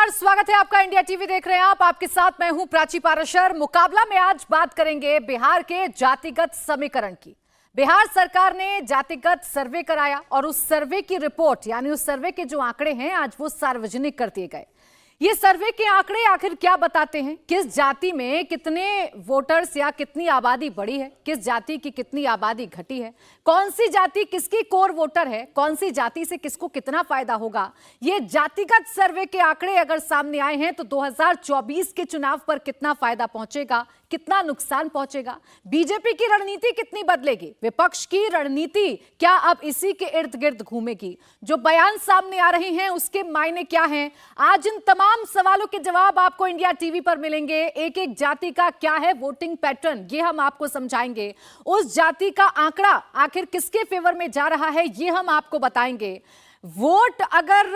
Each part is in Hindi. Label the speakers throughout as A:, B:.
A: नमस्कार, स्वागत है आपका। इंडिया टीवी देख रहे हैं आप, आपके साथ मैं हूं प्राची पाराशर। मुकाबला में आज बात करेंगे बिहार के जातिगत समीकरण की। बिहार सरकार ने जातिगत सर्वे कराया और उस सर्वे की रिपोर्ट यानी उस सर्वे के जो आंकड़े हैं आज वो सार्वजनिक कर दिए गए। ये सर्वे के आंकड़े आखिर क्या बताते हैं? किस जाति में कितने वोटर्स या कितनी आबादी बढ़ी है, किस जाति की कितनी आबादी घटी है, कौन सी जाति किसकी कोर वोटर है, कौन सी जाति से किसको कितना फायदा होगा। ये जातिगत सर्वे के आंकड़े अगर सामने आए हैं तो 2024 के चुनाव पर कितना फायदा पहुंचेगा, कितना नुकसान पहुंचेगा, बीजेपी की रणनीति कितनी बदलेगी, विपक्ष की रणनीति क्या अब इसी के इर्द गिर्द घूमेगी, जो बयान सामने आ रहे हैं उसके मायने क्या हैं। आज इन तमाम सवालों के जवाब आपको इंडिया टीवी पर मिलेंगे। एक एक जाति का क्या है वोटिंग पैटर्न, ये हम आपको समझाएंगे। उस जाति का आंकड़ा आखिर किसके फेवर में जा रहा है, ये हम आपको बताएंगे। वोट अगर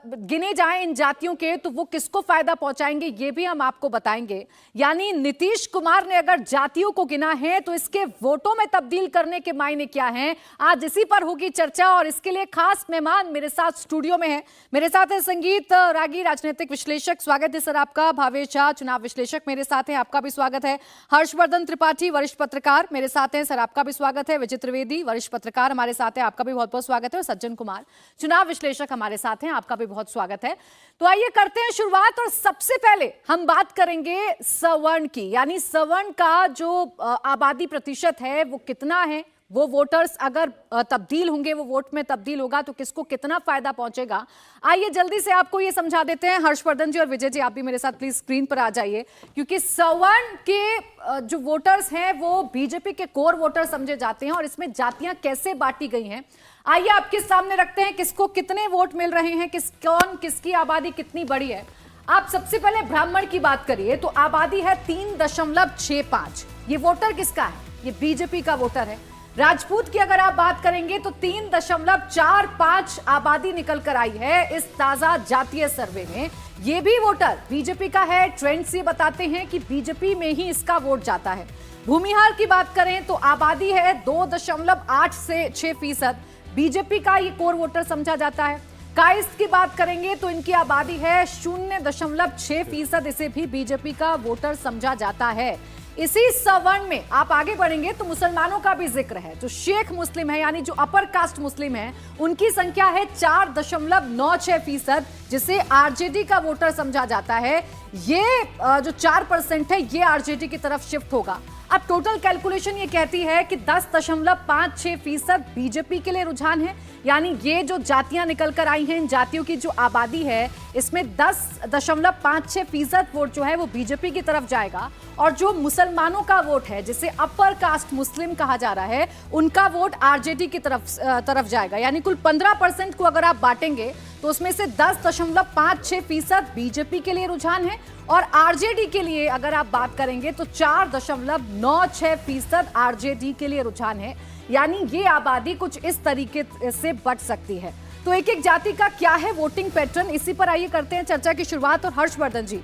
A: गिने जाएं इन जातियों के तो वो किसको फायदा पहुंचाएंगे, ये भी हम आपको बताएंगे। यानी नीतीश कुमार ने अगर जातियों को गिना है तो इसके वोटों में तब्दील करने के मायने क्या हैं, आज इसी पर होगी चर्चा। और इसके लिए खास मेहमान मेरे साथ स्टूडियो में है। मेरे साथ है संगीत रागी, राजनीतिक विश्लेषक, स्वागत है सर आपका। भावेश झा, चुनाव विश्लेषक, मेरे साथ है, आपका भी स्वागत है। हर्षवर्धन त्रिपाठी, वरिष्ठ पत्रकार, मेरे साथ हैं, सर आपका भी स्वागत है। विजय त्रिवेदी, वरिष्ठ पत्रकार, हमारे साथ है, आपका भी बहुत बहुत स्वागत है। और सज्जन कुमार, चुनाव विश्लेषक, हमारे साथ हैं, आपका भी बहुत स्वागत है। तो आइए करते हैं शुरुआत। और सबसे पहले हम बात करेंगे सवर्ण की, यानी सवर्ण का जो आबादी प्रतिशत है वो कितना है, वो वोटर्स अगर तब्दील होंगे, वो वोट में तब्दील होगा तो किसको कितना फायदा पहुंचेगा। आइए जल्दी से आपको ये समझा देते हैं। हर्षवर्धन जी और विजय जी, आप भी मेरे साथ प्लीज स्क्रीन पर आ जाइए, क्योंकि सवर्ण के जो वोटर्स हैं वो बीजेपी के कोर वोटर समझे जाते हैं और इसमें जातियां कैसे बांटी गई हैं आइए आपके सामने रखते हैं। किसको कितने वोट मिल रहे हैं, कौन किसकी आबादी कितनी बड़ी है। आप सबसे पहले ब्राह्मण की बात करिए तो आबादी है 3.65। ये वोटर किसका है? ये बीजेपी का वोटर है। राजपूत की अगर आप बात करेंगे तो 3.45 आबादी निकल कर आई है इस ताजा जातीय सर्वे में। ये भी वोटर बीजेपी का है। ट्रेंड्स ये बताते हैं कि बीजेपी में ही इसका वोट जाता है। भूमिहार की बात करें तो आबादी है 2.8 से 6%। बीजेपी का ये कोर वोटर समझा जाता है। काइस्ट की बात करेंगे तो इनकी आबादी है 0.6%। इसे भी बीजेपी का वोटर समझा जाता है। इसी सवर्ण में आप आगे बढ़ेंगे तो मुसलमानों का भी जिक्र है। जो शेख मुस्लिम है यानी जो अपर कास्ट मुस्लिम है, उनकी संख्या है 4.96%, जिसे आरजेडी का वोटर समझा जाता है। ये जो 4% है ये आरजेडी की तरफ शिफ्ट होगा। अब टोटल कैलकुलेशन ये कहती है कि 10.56% बीजेपी के लिए रुझान है। यानी ये जो जातियां निकल कर आई हैं, इन जातियों की जो आबादी है इसमें 10.56% वोट जो है वो बीजेपी की तरफ जाएगा। और जो मुसलमानों का वोट है, जिसे अपर कास्ट मुस्लिम कहा जा रहा है, उनका वोट आरजेडी की तरफ जाएगा। यानी कुल 15% को अगर आप बांटेंगे तो उसमें से 10.56% बीजेपी के लिए रुझान है और आरजेडी के लिए अगर आप बात करेंगे तो 4.96% आरजेडी के लिए रुझान है। यानी ये आबादी कुछ इस तरीके से बढ़ सकती है। तो एक एक जाति का क्या है वोटिंग पैटर्न, इसी पर आइए करते हैं चर्चा की शुरुआत। और हर्षवर्धन जी,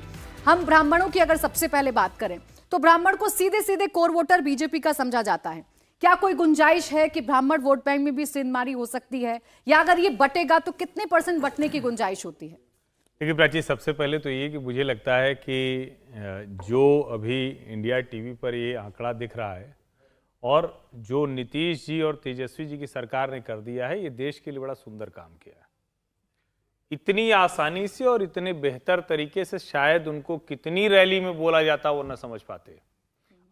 A: हम ब्राह्मणों की अगर सबसे पहले बात करें तो ब्राह्मण को सीधे सीधे कोर वोटर बीजेपी का समझा जाता है। क्या कोई गुंजाइश है कि ब्राह्मण वोट बैंक में भी सेंधमारी हो सकती है, या अगर ये बटेगा तो कितने % बटने की गुंजाइश होती है?
B: देखिए प्राची, सबसे पहले तो ये कि मुझे लगता है कि जो अभी इंडिया टीवी पर ये आंकड़ा दिख रहा है और जो नीतीश जी और तेजस्वी जी की सरकार ने कर दिया है, ये देश के लिए बड़ा सुंदर काम किया है। इतनी आसानी से और इतने बेहतर तरीके से शायद उनको कितनी रैली में बोला जाता वो न समझ पाते।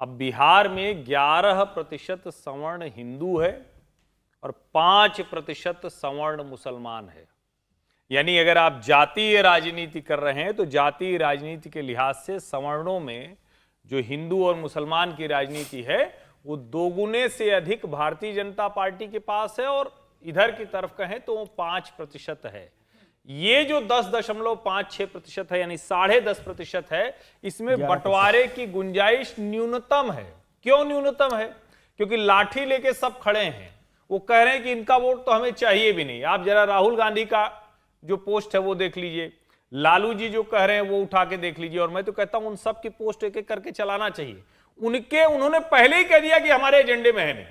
B: अब बिहार में 11% सवर्ण हिंदू है और 5% सवर्ण मुसलमान है। यानी अगर आप जातीय राजनीति कर रहे हैं तो जातीय राजनीति के लिहाज से सवर्णों में जो हिंदू और मुसलमान की राजनीति है वो दोगुने से अधिक भारतीय जनता पार्टी के पास है, और इधर की तरफ कहें तो वो 5% है। ये जो 10.56% है यानी 10.5% है, इसमें बंटवारे की गुंजाइश न्यूनतम है। क्यों न्यूनतम है? क्योंकि लाठी लेके सब खड़े हैं, वो कह रहे हैं कि इनका वोट तो हमें चाहिए भी नहीं। आप जरा राहुल गांधी का जो पोस्ट है वो देख लीजिए, लालू जी जो कह रहे हैं वो उठा के देख लीजिए, और मैं तो कहता हूं उन सब की पोस्ट एक एक करके चलाना चाहिए। उन्होंने पहले ही कह दिया कि हमारे एजेंडे में है नहीं।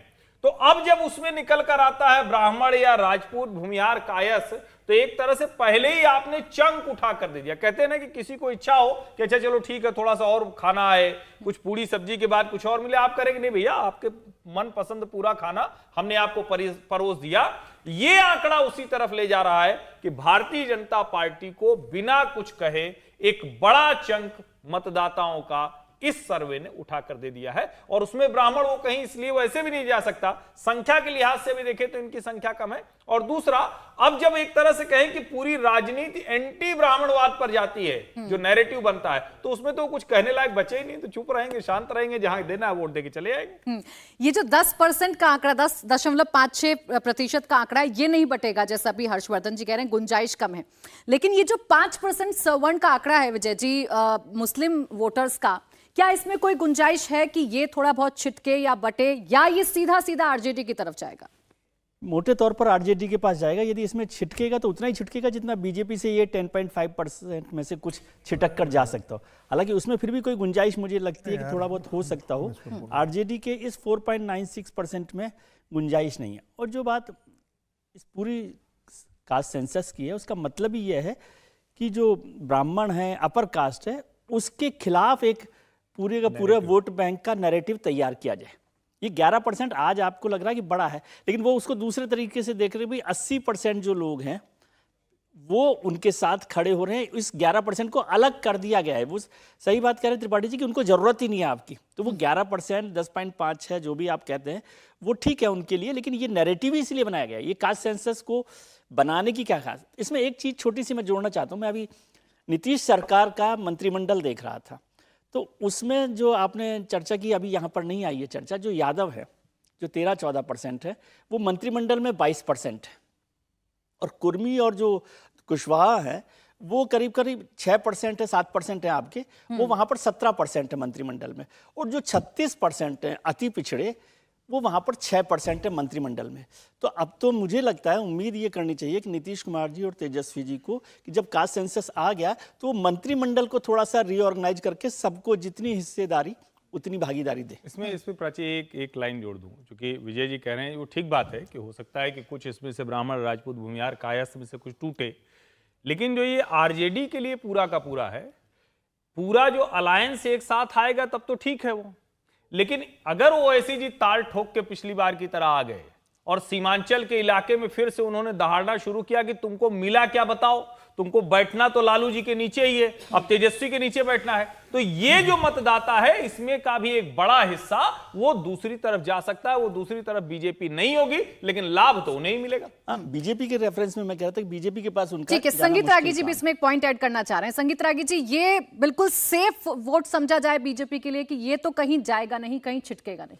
B: तो अब जब उसमें निकल कर आता है ब्राह्मण या राजपूत, भूमिहार, कायस्थ, तो एक तरह से पहले ही आपने चंक उठा कर दे दिया। कहते हैं ना कि किसी को इच्छा हो कि अच्छा चलो ठीक है, थोड़ा सा और खाना है, कुछ पूरी सब्जी के बाद कुछ और मिले, आप करेंगे नहीं भैया, आपके मन पसंद पूरा खाना हमने आपको परोस दिया। ये आंकड़ा उसी तरफ ले जा रहा है कि भारतीय जनता पार्टी को बिना कुछ कहे एक बड़ा चंक मतदाताओं का इस सर्वे ने उठा कर दे दिया है। और उसमें ब्राह्मण वो कहीं इसलिए वैसे भी नहीं जा सकता, संख्या के लिहाज से भी देखें तो इनकी संख्या कम है। और दूसरा, अब जब एक तरह से कहें कि पूरी राजनीति एंटी ब्राह्मणवाद पर जाती है, जो नैरेटिव बनता है, तो उसमें तो कुछ कहने लायक बचे ही नहीं, तो चुप रहेंगे, शांत रहेंगे, जहां देना है वोट देके चले आएंगे।
A: ये जो 10% का आंकड़ा, 10.56% का आंकड़ा है, ये नहीं बटेगा, जैसा अभी हर्षवर्धन जी कह रहे हैं, गुंजाइश कम है। लेकिन ये जो 5% सवर्ण का आंकड़ा है विजय जी, मुस्लिम वोटर्स का, क्या इसमें कोई गुंजाइश है कि ये थोड़ा बहुत छिटके या बटे, या ये सीधा सीधा आरजेडी की तरफ जाएगा?
C: मोटे तौर पर आरजेडी के पास जाएगा। यदि इसमें छिटकेगा तो उतना ही छिटकेगा जितना बीजेपी से ये 10.5% में से कुछ छिटक कर जा सकता हो। हालांकि उसमें फिर भी कोई गुंजाइश मुझे लगती है कि थोड़ा बहुत हो सकता हो। आरजेडी के इस 4.96% में गुंजाइश नहीं है। और जो बात इस पूरी कास्ट सेंसस की है, उसका मतलब ही यह है कि जो ब्राह्मण है, अपर कास्ट है, उसके खिलाफ एक पूरे का पूरा वोट बैंक का नैरेटिव तैयार किया जाए। ये 11% आज आपको लग रहा है कि बड़ा है, लेकिन वो उसको दूसरे तरीके से देख रहे हैं, भाई 80% जो लोग हैं वो उनके साथ खड़े हो रहे हैं। इस 11% को अलग कर दिया गया है। वो सही बात कह रहे हैं त्रिपाठी जी कि उनको जरूरत ही नहीं है आपकी, तो वो 11%, 10.5 है, जो भी आप कहते हैं वो ठीक है उनके लिए, लेकिन ये नैरेटिव ही इसलिए बनाया गया है। ये कास्ट सेंसस को बनाने की क्या खास, इसमें एक चीज छोटी सी मैं जोड़ना चाहता हूँ। मैं अभी नीतीश सरकार का मंत्रिमंडल देख रहा था, तो उसमें जो आपने चर्चा की, अभी यहाँ पर नहीं आई है चर्चा, जो यादव है जो 13-14% है, वो मंत्रिमंडल में 22% है, और कुर्मी और जो कुशवाहा है वो करीब करीब 6% है, 7% है आपके, वो वहाँ पर 17% है मंत्रिमंडल में। और जो 36% है अति पिछड़े, वो वहाँ पर 6% है मंत्रिमंडल में। तो अब तो मुझे लगता है, उम्मीद ये करनी चाहिए कि नीतीश कुमार जी और तेजस्वी जी को, कि जब कास्ट सेंसस आ गया तो वो मंत्रिमंडल को थोड़ा सा रीऑर्गेनाइज करके सबको जितनी हिस्सेदारी उतनी भागीदारी दे।
B: इसमें प्राची एक लाइन जोड़ दूं, क्योंकि विजय जी कह रहे हैं वो ठीक बात है कि हो सकता है कि कुछ इसमें से ब्राह्मण, राजपूत, भूमिहार, कायस्थ में से कुछ टूटे, लेकिन जो ये आरजेडी के लिए पूरा का पूरा है, पूरा जो अलायंस एक साथ आएगा तब तो ठीक है वो। लेकिन अगर ओवैसी जी ताल ठोक के पिछली बार की तरह आ गए और सीमांचल के इलाके में फिर से उन्होंने दहाड़ना शुरू किया कि तुमको मिला क्या बताओ, तुमको बैठना तो लालू जी के नीचे ही है, अब तेजस्वी के नीचे बैठना है, तो ये जो मतदाता है इसमें का भी एक बड़ा हिस्सा वो दूसरी तरफ जा सकता है। वो दूसरी तरफ बीजेपी नहीं होगी, लेकिन लाभ तो उन्हें ही मिलेगा।
C: हाँ, बीजेपी के रेफरेंस में मैं कह रहा था कि बीजेपी के पास उनका,
A: ठीक है, संगीत रागी जी भी इसमें एक पॉइंट ऐड करना चाह रहे हैं। संगीत रागी जी, ये बिल्कुल सेफ वोट समझा जाए बीजेपी के लिए कि ये तो कहीं जाएगा नहीं, कहीं छिटकेगा नहीं?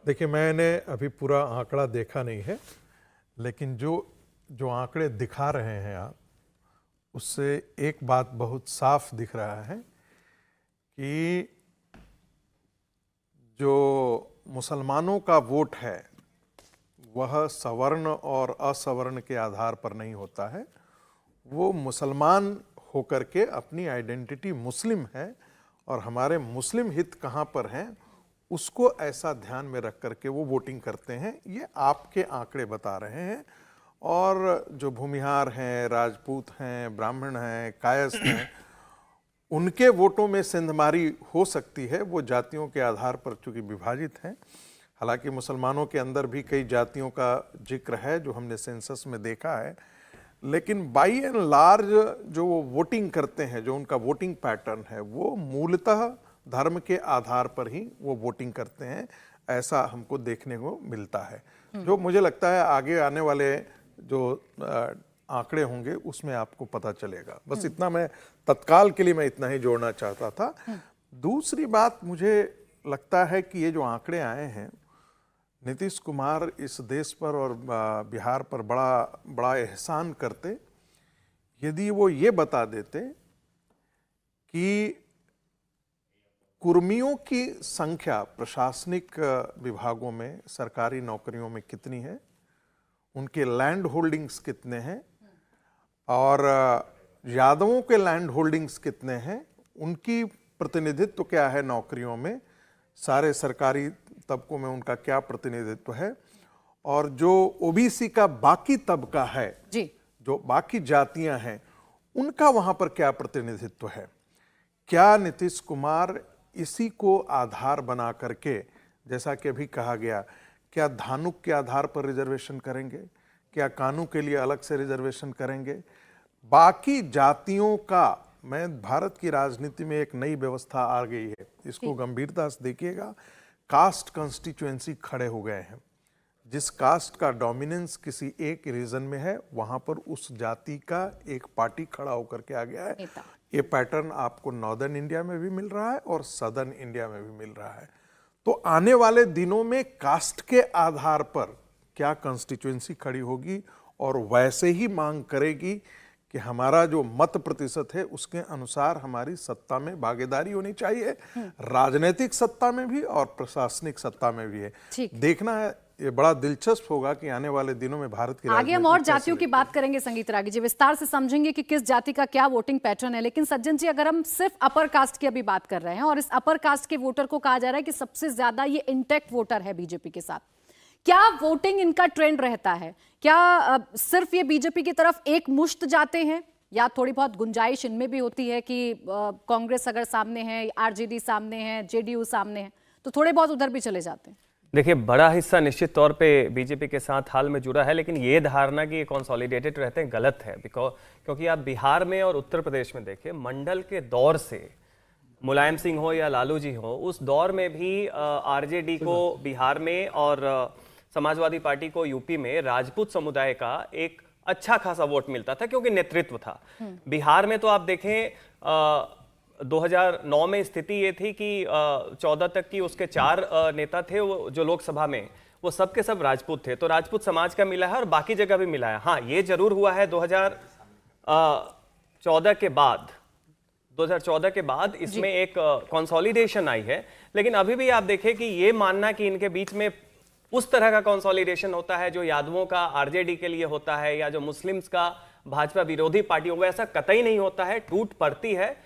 D: देखिए, मैंने अभी पूरा आंकड़ा देखा नहीं है, लेकिन जो आंकड़े दिखा रहे हैं आप, उससे एक बात बहुत साफ दिख रहा है कि जो मुसलमानों का वोट है वह सवर्ण और असवर्ण के आधार पर नहीं होता है। वो मुसलमान होकर के अपनी आइडेंटिटी मुस्लिम है, और हमारे मुस्लिम हित कहाँ पर हैं उसको ऐसा ध्यान में रख करके वो वोटिंग करते हैं। ये आपके आंकड़े बता रहे हैं। और जो भूमिहार हैं, राजपूत हैं, ब्राह्मण हैं, कायस्थ हैं, उनके वोटों में सिंधमारी हो सकती है। वो जातियों के आधार पर चूंकि विभाजित हैं। हालांकि मुसलमानों के अंदर भी कई जातियों का जिक्र है जो हमने सेंसस में देखा है, लेकिन बाई एंड लार्ज जो वो वोटिंग करते हैं, जो उनका वोटिंग पैटर्न है, वो मूलतः धर्म के आधार पर ही वो वोटिंग करते हैं, ऐसा हमको देखने को मिलता है। जो मुझे लगता है आगे आने वाले जो आंकड़े होंगे उसमें आपको पता चलेगा। बस इतना मैं तत्काल के लिए मैं इतना ही जोड़ना चाहता था। दूसरी बात, मुझे लगता है कि ये जो आंकड़े आए हैं, नीतीश कुमार इस देश पर और बिहार पर बड़ा एहसान करते यदि वो ये बता देते कि कुर्मियों की संख्या प्रशासनिक विभागों में, सरकारी नौकरियों में कितनी है, उनके लैंड होल्डिंग्स कितने हैं, और यादवों के लैंड होल्डिंग्स कितने हैं, उनकी प्रतिनिधित्व क्या है नौकरियों में, सारे सरकारी तबकों में उनका क्या प्रतिनिधित्व है, और जो ओबीसी का बाकी तबका है,
A: जी,
D: जो बाकी जातियां हैं, उनका वहां पर क्या प्रतिनिधित्व है? क्या नीतीश कुमार इसी को आधार बना करके, जैसा कि अभी कहा गया, क्या धानुक के आधार पर रिजर्वेशन करेंगे? क्या कानू के लिए अलग से रिजर्वेशन करेंगे? बाकी जातियों का, मैं भारत की राजनीति में एक नई व्यवस्था आ गई है, इसको गंभीरता से देखिएगा। कास्ट कंस्टिट्यूएंसी खड़े हो गए हैं। जिस कास्ट का डोमिनेंस किसी एक रीजन में है, वहां पर उस जाति का एक पार्टी खड़ा होकर के आ गया है।
A: नेता।
D: ये पैटर्न आपको नॉर्दर्न इंडिया में भी मिल रहा है और सदर्न इंडिया में भी मिल रहा है। तो आने वाले दिनों में कास्ट के आधार पर क्या कंस्टिट्यूएंसी खड़ी होगी और वैसे ही मांग करेगी कि हमारा जो मत प्रतिशत है उसके अनुसार हमारी सत्ता में भागीदारी होनी चाहिए, राजनीतिक सत्ता में भी और प्रशासनिक सत्ता में भी है।
A: ठीक।
D: देखना है, ये बड़ा दिलचस्प होगा कि आने वाले दिनों में भारत की
A: आगे हम
D: राजनीति
A: और
D: कैसे
A: जातियों की बात करेंगे संगीत रागी जी, विस्तार से समझेंगे कि किस जाति का क्या वोटिंग पैटर्न है। लेकिन सज्जन जी, अगर हम सिर्फ अपर कास्ट की अभी बात कर रहे हैं और इस अपर कास्ट के वोटर को कहा जा रहा है कि सबसे ज्यादा ये इंटैक्ट वोटर है बीजेपी के साथ, क्या वोटिंग इनका ट्रेंड रहता है? क्या सिर्फ ये बीजेपी की तरफ एक मुश्त जाते हैं या थोड़ी बहुत गुंजाइश इनमें भी होती है कि कांग्रेस अगर सामने है, आरजेडी सामने है, जेडीयू सामने है, तो थोड़े बहुत उधर भी चले जाते हैं?
E: देखिए, बड़ा हिस्सा निश्चित तौर पे बीजेपी के साथ हाल में जुड़ा है, लेकिन ये धारणा कि ये कंसोलिडेटेड रहते हैं गलत है। क्योंकि आप बिहार में और उत्तर प्रदेश में देखिए, मंडल के दौर से मुलायम सिंह हो या लालू जी हो, उस दौर में भी आरजेडी को बिहार में और समाजवादी पार्टी को यूपी में राजपूत समुदाय का एक अच्छा खासा वोट मिलता था, क्योंकि नेतृत्व था। बिहार में तो आप देखें 2009 में स्थिति ये थी कि 14 तक की उसके 4 नेता थे वो जो लोकसभा में, वो सब के सब राजपूत थे। तो राजपूत समाज का मिला है और बाकी जगह भी मिला है। हाँ, ये जरूर हुआ है 2014 के बाद इसमें एक कंसोलिडेशन आई है। लेकिन अभी भी आप देखें कि ये मानना कि इनके बीच में उस तरह का कंसोलिडेशन होता है जो यादवों का आरजेडी के लिए होता है या जो मुस्लिम्स का भाजपा विरोधी पार्टियों को, ऐसा कतई नहीं होता है। टूट पड़ती है।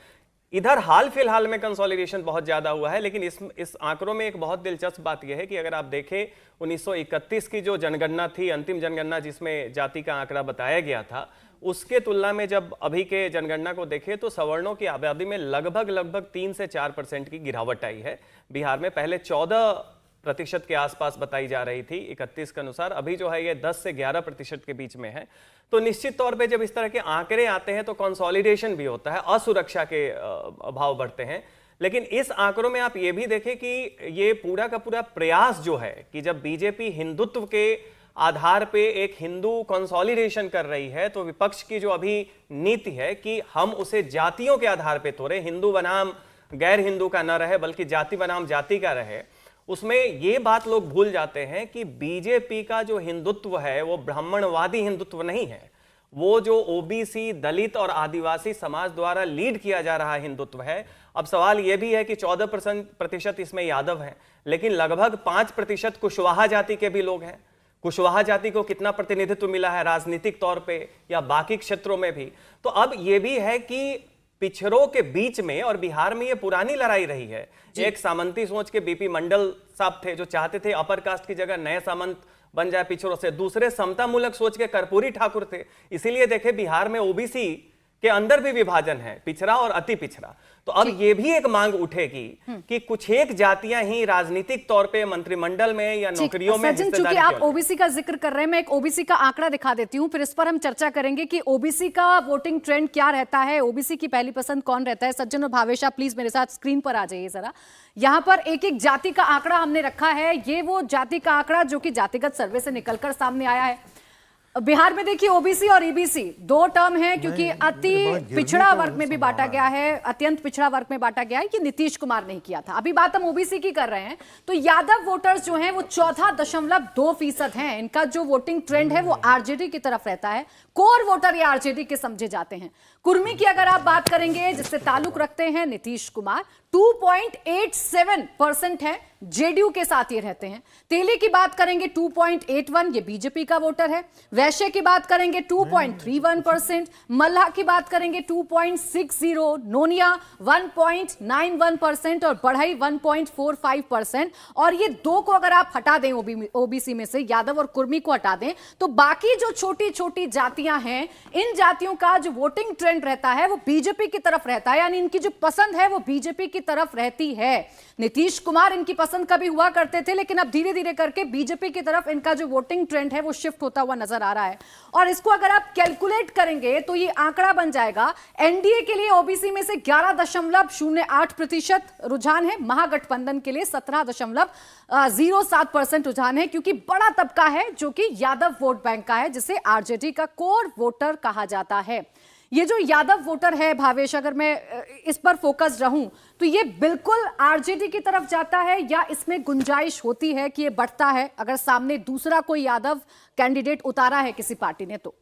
E: इधर हाल फिलहाल में कंसोलिडेशन बहुत ज्यादा हुआ है। लेकिन इस आंकड़ों में एक बहुत दिलचस्प बात यह है कि अगर आप देखें 1931 की जो जनगणना थी, अंतिम जनगणना जिसमें जाति का आंकड़ा बताया गया था, उसके तुलना में जब अभी के जनगणना को देखें तो सवर्णों की आबादी में लगभग 3 से 4% की गिरावट आई है। बिहार में पहले 14% के आसपास बताई जा रही थी 31 के अनुसार, अभी जो है ये 10 से 11% के बीच में है। तो निश्चित तौर पे जब इस तरह के आंकड़े आते हैं तो कंसोलिडेशन भी होता है, असुरक्षा के अभाव बढ़ते हैं। लेकिन इस आंकड़ों में आप ये भी देखें कि ये पूरा का पूरा प्रयास जो है कि जब बीजेपी हिंदुत्व के आधार पे एक हिंदू कंसोलिडेशन कर रही है, तो विपक्ष की जो अभी नीति है कि हम उसे जातियों के आधार पे तोड़े, हिंदू बनाम गैर हिंदू का न रहे बल्कि जाति बनाम जाति का रहे, उसमें ये बात लोग भूल जाते हैं कि बीजेपी का जो हिंदुत्व है वो ब्राह्मणवादी हिंदुत्व नहीं है। वो जो ओबीसी, दलित और आदिवासी समाज द्वारा लीड किया जा रहा हिंदुत्व है। अब सवाल यह भी है कि 14% इसमें यादव हैं, लेकिन लगभग 5% कुशवाहा जाति के भी लोग हैं। कुशवाहा जाति को कितना प्रतिनिधित्व मिला है राजनीतिक तौर पे या बाकी क्षेत्रों में भी। तो अब यह भी है कि पिछड़ों के बीच में, और बिहार में ये पुरानी लड़ाई रही है। एक सामंती सोच के बीपी मंडल साहब थे जो चाहते थे अपर कास्ट की जगह नए सामंत बन जाए पिछड़ों से। दूसरे समता मूलक सोच के कर्पूरी ठाकुर थे। इसीलिए देखे बिहार में ओबीसी के अंदर भी विभाजन है, पिछड़ा और अति पिछड़ा। तो अब ये भी एक मांग उठेगी कि कुछ एक जातियां ही राजनीतिक तौर पे मंत्रिमंडल में या नौकरियों में
A: सज्जन, चूंकि आप ओबीसी का जिक्र कर रहे हैं, मैं एक ओबीसी का आंकड़ा दिखा देती हूं, फिर इस पर हम चर्चा करेंगे कि ओबीसी का वोटिंग ट्रेंड क्या रहता है, ओबीसी की पहली पसंद कौन रहता है। सज्जन और भावेश, आप प्लीज मेरे साथ स्क्रीन पर आ जाइए जरा। यहाँ पर एक एक जाति का आंकड़ा हमने रखा है। ये वो जाति का आंकड़ा जो कि जातिगत सर्वे से निकलकर सामने आया है। बिहार में देखिए ओबीसी और ईबीसी 2 टर्म है, क्योंकि अति पिछड़ा वर्ग में भी बांटा गया है, अत्यंत पिछड़ा वर्ग में बांटा गया है। ये नीतीश कुमार नहीं किया था। अभी बात हम ओबीसी की कर रहे हैं, तो यादव वोटर्स जो हैं वो 14.2% हैं। इनका जो वोटिंग ट्रेंड है वो आरजेडी की तरफ रहता है। कोर वोटर ये आरजेडी के समझे जाते हैं। कुर्मी की अगर आप बात करेंगे, जिससे ताल्लुक रखते हैं नीतीश कुमार, 2.87% है, जेडीयू के साथ ये रहते हैं। तेली की बात करेंगे 2.81, ये बीजेपी का वोटर है। वैश्य की बात करेंगे 2.31%, मल्लाह की बात करेंगे 2.60%, नोनिया 1.91% और बढ़ई 1.45%। और ये दो को अगर आप हटा दें ओबीसी में से, यादव और कुर्मी को हटा दें, तो बाकी जो छोटी छोटी जातियां हैं, इन जातियों का जो वोटिंग ट्रेंड रहता है वो बीजेपी की तरफ रहता है, यानी इनकी जो पसंद है वो बीजेपी की तरफ रहती है। नीतीश कुमार इनकी पसंद कभी हुआ करते थे, लेकिन अब धीरे धीरे करके बीजेपी की तरफ इनका जो वोटिंग ट्रेंड है वो शिफ्ट होता हुआ नजर आ रहा है। और इसको अगर आप कैलकुलेट करेंगे तो ये आंकड़ा बन जाएगा, एनडीए के लिए ओबीसी में से 11.08% रुझान है, महागठबंधन के लिए 17.07% रुझान है, क्योंकि बड़ा तबका है जो कि यादव वोट बैंक का है, जिसे आरजेडी का कोर वोटर कहा जाता है। ये जो यादव वोटर है भावेश, अगर मैं इस पर फोकस रहूं तो ये बिल्कुल आरजेडी की तरफ जाता है, या इसमें गुंजाइश होती है कि ये बढ़ता है अगर सामने दूसरा कोई यादव कैंडिडेट उतारा है किसी पार्टी ने? तो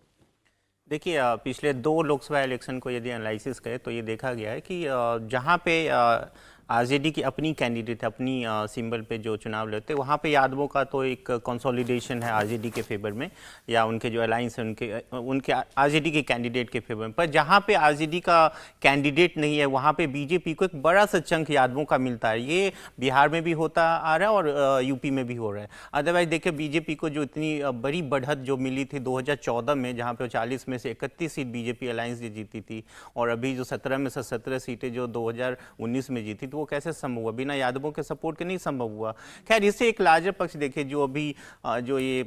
F: देखिए, पिछले 2 लोकसभा इलेक्शन को यदि एनालिसिस करें तो ये देखा गया है कि जहाँ पे आरजेडी की अपनी कैंडिडेट अपनी सिंबल पे जो चुनाव लड़ते हैं, वहाँ पे यादवों का तो एक कंसोलिडेशन है आरजेडी के फेवर में, या उनके जो अलायंस है उनके आरजेडी के कैंडिडेट के फेवर में। पर जहाँ पे आरजेडी का कैंडिडेट नहीं है वहाँ पे बीजेपी को एक बड़ा सा चंक यादवों का मिलता है। ये बिहार में भी होता आ रहा है और यूपी में भी हो रहा है। अदरवाइज देखिए, बीजेपी को जो इतनी बड़ी बढ़त जो मिली थी 2014 में, जहाँ पे 40 में से 31 सीट बीजेपी अलायंस जीती थी, और अभी जो 17 में से 17 सीटें जो 2019 में जीती, वो कैसे संभव हुआ? बिना यादवों के सपोर्ट के नहीं संभव हुआ। खैर, इससे एक लार्जर पक्ष देखिए, जो अभी जो ये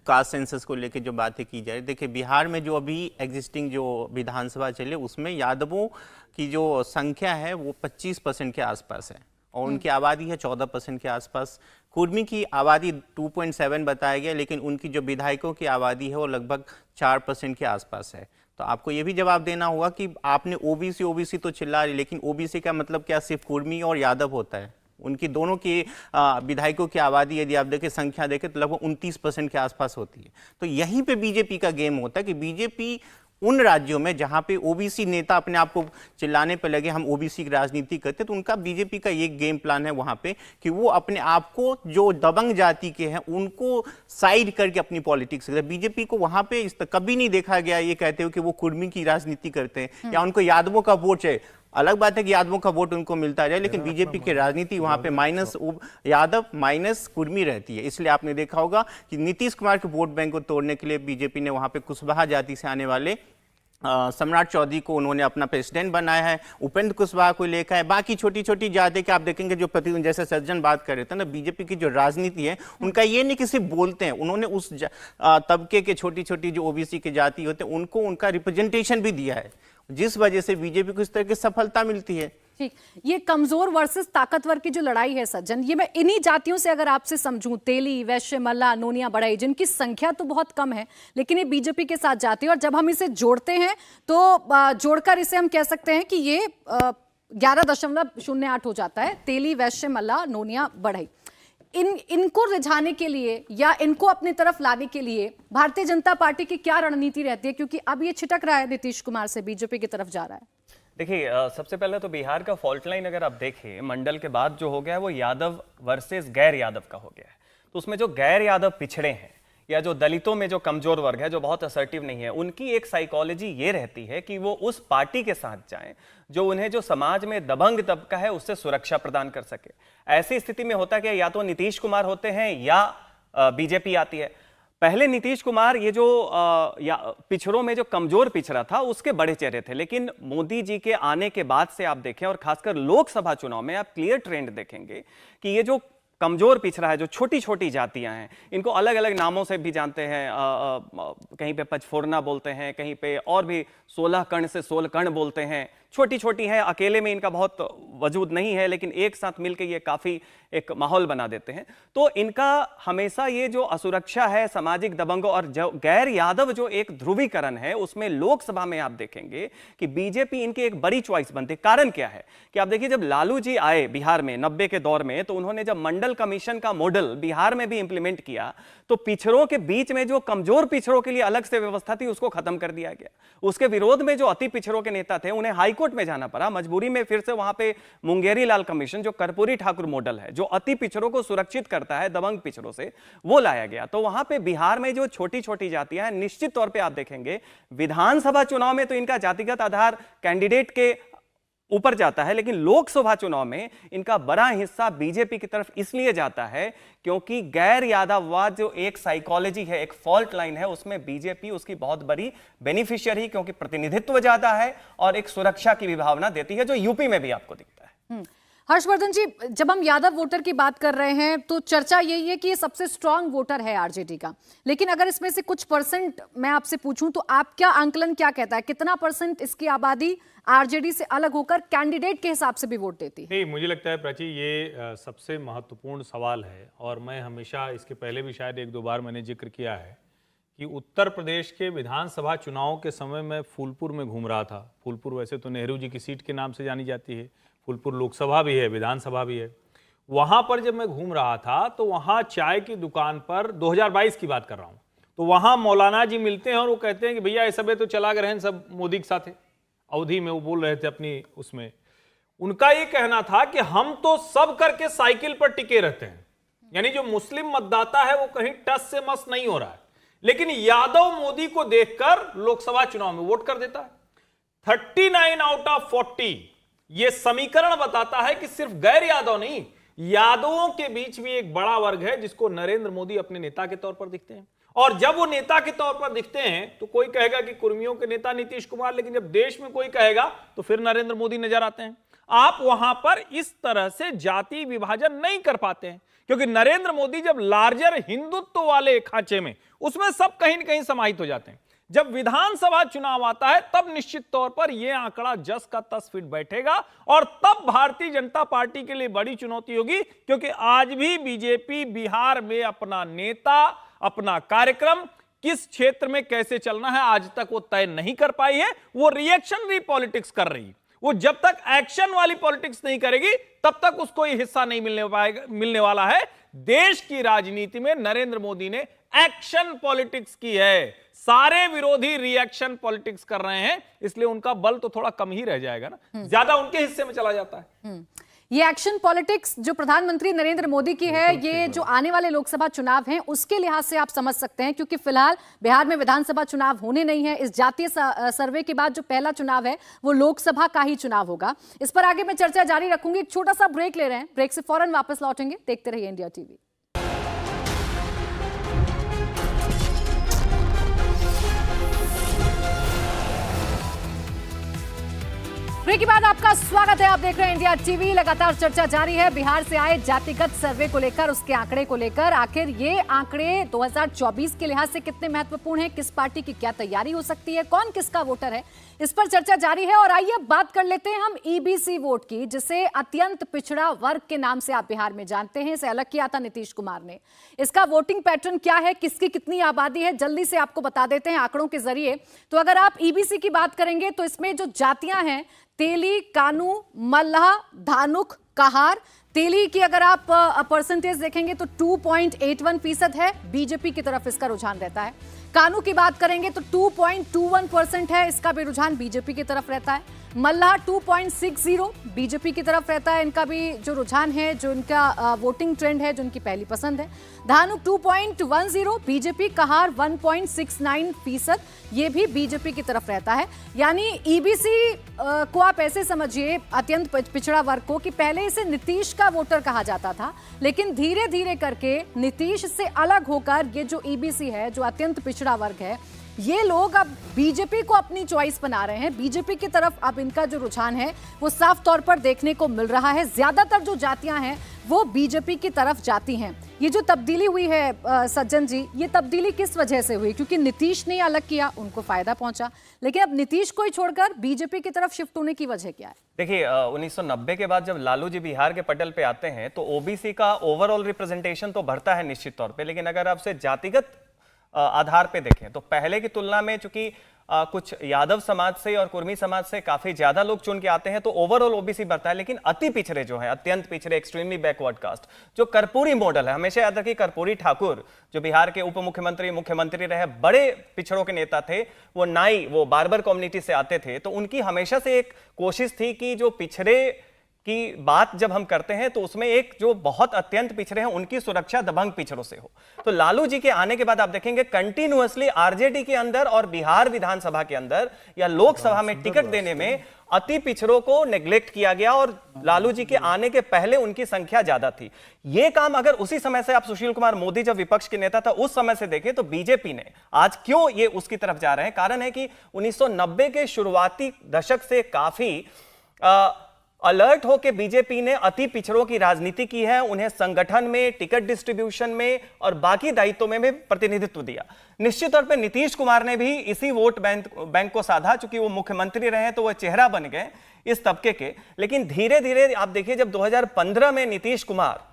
F: कास्ट सेंसस को लेकर जो बातें की जाए, देखिए बिहार में जो अभी एग्जिस्टिंग जो विधानसभा चले उसमें यादवों की जो संख्या है वो 25% के आसपास है, और उनकी आबादी है 14% के आसपास। कुर्मी की आबादी 2.7 बताया गया, लेकिन उनकी जो विधायकों की आबादी है वो लगभग 4% के आसपास है। तो आपको ये भी जवाब देना होगा कि आपने ओबीसी तो चिल्ला रही, लेकिन ओबीसी का मतलब क्या सिर्फ कुर्मी और यादव होता है? उनकी दोनों की विधायकों की आबादी यदि आप देखें, संख्या देखें, तो लगभग 29% के आसपास होती है। तो यहीं पे बीजेपी का गेम होता है कि बीजेपी उन राज्यों में जहां पे ओबीसी नेता अपने आप को चिल्लाने पे लगे हम ओबीसी की राजनीति करते, तो उनका बीजेपी का ये गेम प्लान है वहां पे कि वो अपने आप को जो दबंग जाति के हैं उनको साइड करके अपनी पॉलिटिक्स करते। बीजेपी को वहां पे कभी नहीं देखा गया ये कहते हो कि वो कुर्मी की राजनीति करते हैं या उनको यादवों का वोट है। अलग बात है कि यादवों का वोट उनको मिलता जाए, लेकिन बीजेपी की राजनीति वहां पे माइनस यादव माइनस कुर्मी रहती है। इसलिए आपने देखा होगा कि नीतीश कुमार के वोट बैंक को तोड़ने के लिए बीजेपी ने वहां पे कुशवाहा जाति से आने वाले सम्राट चौधरी को उन्होंने अपना प्रेसिडेंट बनाया है, उपेंद्र कुशवाहा को लेकर है। बाकी छोटी छोटी जाति के आप देखेंगे जो प्रतिनिधि, जैसे सज्जन बात कर रहे थे ना, बीजेपी की जो राजनीति है उनका ये नहीं कि सिर्फ बोलते हैं, उन्होंने उस तबके के छोटी छोटी जो ओबीसी की जाति होते हैं उनको उनका रिप्रेजेंटेशन भी दिया है, जिस वजह से बीजेपी को इस तरह की सफलता मिलती है।
A: ठीक, ये कमजोर वर्सेस ताकतवर की जो लड़ाई है सज्जन, ये मैं इन्हीं जातियों से अगर आपसे समझूं, तेली, वैश्य, मल्ला, नोनिया, बढ़ई, जिनकी संख्या तो बहुत कम है लेकिन ये बीजेपी के साथ जाती है, और जब हम इसे जोड़ते हैं तो जोड़कर इसे हम कह सकते हैं कि ये 11.08 हो जाता है। तेली, वैश्य, मल्ला, नोनिया, बढ़ई, इनको रिझाने के लिए या इनको अपनी तरफ लाने के लिए भारतीय जनता पार्टी की क्या रणनीति रहती है? क्योंकि अब ये छिटक रहा है नीतीश कुमार से, बीजेपी की तरफ जा रहा है।
E: देखिए, सबसे पहले तो बिहार का फॉल्ट लाइन अगर आप देखें, मंडल के बाद जो हो गया है वो यादव वर्सेस गैर यादव का हो गया है। तो उसमें जो गैर यादव पिछड़े हैं या जो दलितों में जो कमजोर वर्ग है, जो बहुत असर्टिव नहीं है, उनकी एक साइकोलॉजी ये रहती है कि वो उस पार्टी के साथ जाएं जो उन्हें जो समाज में दबंग तबका है उससे सुरक्षा प्रदान कर सके। ऐसी स्थिति में होता क्या, या तो नीतीश कुमार होते हैं या बीजेपी आती है। पहले नीतीश कुमार ये जो पिछड़ों में जो कमजोर पिछड़ा था उसके बड़े चेहरे थे, लेकिन मोदी जी के आने के बाद से आप देखें, और खासकर लोकसभा चुनाव में आप क्लियर ट्रेंड देखेंगे कि ये जो कमजोर पिछड़ा है, जो छोटी छोटी जातियां हैं, इनको अलग अलग नामों से भी जानते हैं। कहीं पे पचफोरना बोलते हैं, कहीं पे और भी 16 कर्ण से 16 कर्ण बोलते हैं। छोटी छोटी है, अकेले में इनका बहुत वजूद नहीं है, लेकिन एक साथ मिलकर ये काफी एक माहौल बना देते हैं। तो इनका हमेशा ये जो असुरक्षा है, सामाजिक दबंगों और जो गैर यादव जो एक ध्रुवीकरण है, उसमें लोकसभा में आप देखेंगे कि बीजेपी इनकी एक बड़ी चॉइस बनती है। कारण क्या है कि आप देखिए, जब लालू जी आए बिहार में 90 के दौर में, तो उन्होंने जब मंडल कमीशन का मॉडल बिहार में भी इंप्लीमेंट किया, तो पिछड़ों के बीच में जो कमजोर पिछड़ों के लिए अलग से व्यवस्था थी उसको खत्म कर दिया गया। उसके विरोध में जो अति पिछड़ों के नेता थे उन्हें हाई हाईकोर्ट में जाना पड़ा, मजबूरी में फिर से वहां पे मुंगेरी लाल कमीशन, जो कर्पूरी ठाकुर मॉडल है, जो अति पिछड़ों को सुरक्षित करता है दबंग पिछड़ों से, वो लाया गया। तो वहां पे बिहार में जो छोटी छोटी जातियां हैं, निश्चित तौर पे आप देखेंगे विधानसभा चुनाव में तो इनका जातिगत आधार कैंडिडेट के ऊपर जाता है, लेकिन लोकसभा चुनाव में इनका बड़ा हिस्सा बीजेपी की तरफ इसलिए जाता है क्योंकि गैर यादववाद जो एक साइकोलॉजी है, एक फॉल्ट लाइन है, उसमें बीजेपी उसकी बहुत बड़ी बेनिफिशियरी, क्योंकि प्रतिनिधित्व ज्यादा है और एक सुरक्षा की भी भावना देती है, जो यूपी में भी आपको दिखता है।
A: हर्षवर्धन जी, जब हम यादव वोटर की बात कर रहे हैं तो चर्चा यही है कि ये सबसे स्ट्रांग वोटर है आरजेडी का, लेकिन अगर इसमें से कुछ परसेंट मैं आपसे पूछूं तो आपका आंकलन क्या कहता है, कितना परसेंट इसकी आबादी आरजेडी से अलग होकर कैंडिडेट के हिसाब से भी वोट देती है?
B: नहीं, मुझे लगता है प्राची ये सबसे महत्वपूर्ण सवाल है, और मैं हमेशा इसके पहले भी शायद एक दो बार मैंने जिक्र किया है कि उत्तर प्रदेश के विधानसभा चुनाव के समय मैं फूलपुर में घूम रहा था। फूलपुर वैसे तो नेहरू जी की सीट के नाम से जानी जाती है, फूलपुर लोकसभा भी है, विधानसभा भी है। वहां पर जब मैं घूम रहा था तो वहां चाय की दुकान पर, 2022 की बात कर रहा हूं, तो वहां मौलाना जी मिलते हैं और वो कहते हैं कि भैया ये सब तो चला गए हैं, सब मोदी के साथ है। अवधि में वो बोल रहे थे अपनी उसमें, उनका ये कहना था कि हम तो सब करके साइकिल पर टिके रहते हैं, यानी जो मुस्लिम मतदाता है वो कहीं टस से मस नहीं हो रहा है, लेकिन यादव मोदी को देखकर लोकसभा चुनाव में वोट कर देता है। 39 आउट ऑफ 40 ये समीकरण बताता है कि सिर्फ गैर यादव नहीं, यादवों के बीच भी एक बड़ा वर्ग है जिसको नरेंद्र मोदी अपने नेता के तौर पर दिखते हैं। और जब वो नेता के तौर पर दिखते हैं तो कोई कहेगा कि कुर्मियों के नेता नीतीश कुमार, लेकिन जब देश में कोई कहेगा तो फिर नरेंद्र मोदी नजर आते हैं। आप वहां पर इस तरह से जाति विभाजन नहीं कर पाते हैं, क्योंकि नरेंद्र मोदी जब लार्जर हिंदुत्व वाले खांचे में, उसमें सब कहीं न कहीं समाहित हो जाते हैं। जब विधानसभा चुनाव आता है तब निश्चित तौर पर यह आंकड़ा जस का तस फिट बैठेगा, और तब भारतीय जनता पार्टी के लिए बड़ी चुनौती होगी, क्योंकि आज भी बीजेपी बिहार में अपना नेता, अपना कार्यक्रम किस क्षेत्र में कैसे चलना है आज तक वो तय नहीं कर पाई है। वो रिएक्शनरी पॉलिटिक्स कर रही है। वो जब तक एक्शन वाली पॉलिटिक्स नहीं करेगी तब तक उसको ये हिस्सा नहीं मिलने वाला है। देश की राजनीति में नरेंद्र मोदी ने एक्शन पॉलिटिक्स की है, सारे विरोधी रिएक्शन पॉलिटिक्स कर रहे हैं, इसलिए उनका बल तो थोड़ा कम ही रह जाएगा ना, ज्यादा उनके हिस्से में चला जाता है।
A: ये एक्शन पॉलिटिक्स जो प्रधानमंत्री नरेंद्र मोदी की है, ये जो आने वाले लोकसभा चुनाव हैं उसके लिहाज से आप समझ सकते हैं, क्योंकि फिलहाल बिहार में विधानसभा चुनाव होने नहीं है। इस जातीय सर्वे के बाद जो पहला चुनाव है वो लोकसभा का ही चुनाव होगा। इस पर आगे मैं चर्चा जारी रखूंगी। एक छोटा सा ब्रेक ले रहे हैं, ब्रेक से फौरन वापस लौटेंगे। देखते रहिए इंडिया टीवी। ब्रेक के बाद आपका स्वागत है। आप देख रहे हैं इंडिया टीवी। लगातार चर्चा जारी है बिहार से आए जातिगत सर्वे को लेकर, उसके आंकड़े को लेकर। आखिर ये आंकड़े 2024 के लिहाज से कितने महत्वपूर्ण हैं, किस पार्टी की क्या तैयारी हो सकती है, कौन किसका वोटर है, इस पर चर्चा जारी है। और आइए अब बात कर लेते हैं हम ईबीसी वोट की, जिसे अत्यंत पिछड़ा वर्ग के नाम से आप बिहार में जानते हैं। इसे अलग किया था नीतीश कुमार ने। इसका वोटिंग पैटर्न क्या है, किसकी कितनी आबादी है, जल्दी से आपको बता देते हैं आंकड़ों के जरिए। तो अगर आप ईबीसी की बात करेंगे तो इसमें जो जातियां हैं, तेली, कानू, मल्लाह, धानुक, कहार। तेली की अगर आप परसेंटेज देखेंगे तो 2.81% है, बीजेपी की तरफ इसका रुझान रहता है। कानू की बात करेंगे तो 2.21% है, इसका भी रुझान बीजेपी की तरफ रहता है। मल्लाह 2.60 बीजेपी की तरफ रहता है, इनका भी जो रुझान है, जो इनका वोटिंग ट्रेंड है, जो इनकी पहली पसंद है। धानुक 2.10 बीजेपी, कहार 1.69%, ये भी बीजेपी की तरफ रहता है। यानी ईबीसी को आप ऐसे समझिए, अत्यंत पिछड़ा वर्ग को, कि पहले इसे नीतीश का वोटर कहा जाता था, लेकिन धीरे धीरे करके नीतीश से अलग होकर ये जो ईबीसी है, जो अत्यंत पिछड़ा वर्ग है, ये लोग अब बीजेपी को अपनी चॉइस बना रहे हैं। बीजेपी की तरफ अब इनका जो रुझान है वो साफ तौर पर देखने को मिल रहा है। ज्यादातर जो जातियां हैं वो बीजेपी की तरफ जाती हैं। ये जो तब्दीली हुई है सज्जन जी, ये तब्दीली किस वजह से हुई? क्योंकि नीतीश ने अलग किया, उनको फायदा पहुंचा, लेकिन अब नीतीश को ही छोड़कर बीजेपी की तरफ शिफ्ट होने की वजह क्या है?
E: देखिए, 1990 के बाद जब लालू जी बिहार के पटल पे आते हैं तो ओबीसी का ओवरऑल रिप्रेजेंटेशन तो बढ़ता है निश्चित तौर पे, लेकिन अगर आपसे जातिगत आधार पे देखें तो पहले की तुलना में चूंकि कुछ यादव समाज से और कुर्मी समाज से काफी ज्यादा लोग चुन के आते हैं तो ओवरऑल ओबीसी बढ़ता है, लेकिन अति पिछड़े जो है, अत्यंत पिछड़े, एक्सट्रीमली बैकवर्ड कास्ट, जो कर्पूरी मॉडल है, हमेशा याद रखिए कर्पूरी ठाकुर जो बिहार के उप मुख्यमंत्री, मुख्यमंत्री रहे, बड़े पिछड़ों के नेता थे, वो नाई, वो बार्बर कम्युनिटी से आते थे, तो उनकी हमेशा से एक कोशिश थी कि जो पिछड़े की बात जब हम करते हैं तो उसमें एक जो बहुत अत्यंत पिछड़े हैं उनकी सुरक्षा दबंग पिछड़ों से हो। तो लालू जी के आने के बाद आप देखेंगे कंटिन्यूअसली आरजेडी के अंदर और बिहार विधानसभा के अंदर या लोकसभा में टिकट देने में अति पिछड़ों को नेग्लेक्ट किया गया, और लालू जी के आने के पहले उनकी संख्या ज्यादा थी। यह काम अगर उसी समय से आप सुशील कुमार मोदी जब विपक्ष के नेता था उस समय से देखें तो बीजेपी ने आज क्यों ये उसकी तरफ जा रहे हैं, कारण है कि 1990 के शुरुआती दशक से काफी अलर्ट होकर बीजेपी ने अति पिछड़ों की राजनीति की है, उन्हें संगठन में, टिकट डिस्ट्रीब्यूशन में और बाकी दायित्वों में भी प्रतिनिधित्व दिया। निश्चित तौर पे नीतीश कुमार ने भी इसी वोट बैंक को साधा, चूंकि वो मुख्यमंत्री रहे तो वो चेहरा बन गए इस तबके के। लेकिन धीरे धीरे आप देखिए जब 2015 में नीतीश कुमार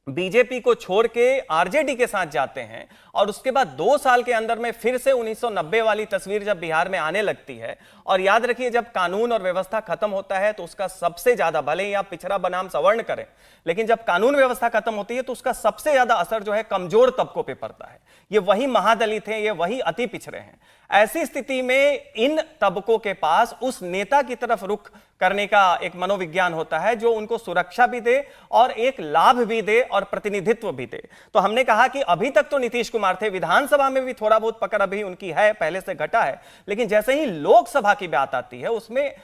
E: बीजेपी को छोड़ के आरजेडी के साथ जाते हैं और उसके बाद 2 साल के अंदर में फिर से 1990 वाली तस्वीर जब बिहार में आने लगती है, और याद रखिए जब कानून और व्यवस्था खत्म होता है तो उसका सबसे ज्यादा, भले ही आप पिछड़ा बनाम सवर्ण करें, लेकिन जब कानून व्यवस्था खत्म होती है तो उसका सबसे ज्यादा असर जो है कमजोर तबकों पे पड़ता है। ये वही महादलित हैं, ये वही अति पिछड़े हैं। ऐसी स्थिति में इन तबकों के पास उस नेता की तरफ रुख करने का एक मनोविज्ञान होता है जो उनको सुरक्षा भी दे और एक लाभ भी दे और प्रतिनिधित्व भी दे। तो हमने कहा कि अभी तक तो नीतीश कुमार थे, विधानसभा में भी थोड़ा बहुत पकड़ अभी उनकी है, पहले से घटा है, लेकिन जैसे ही लोकसभा की बात आती है उसमें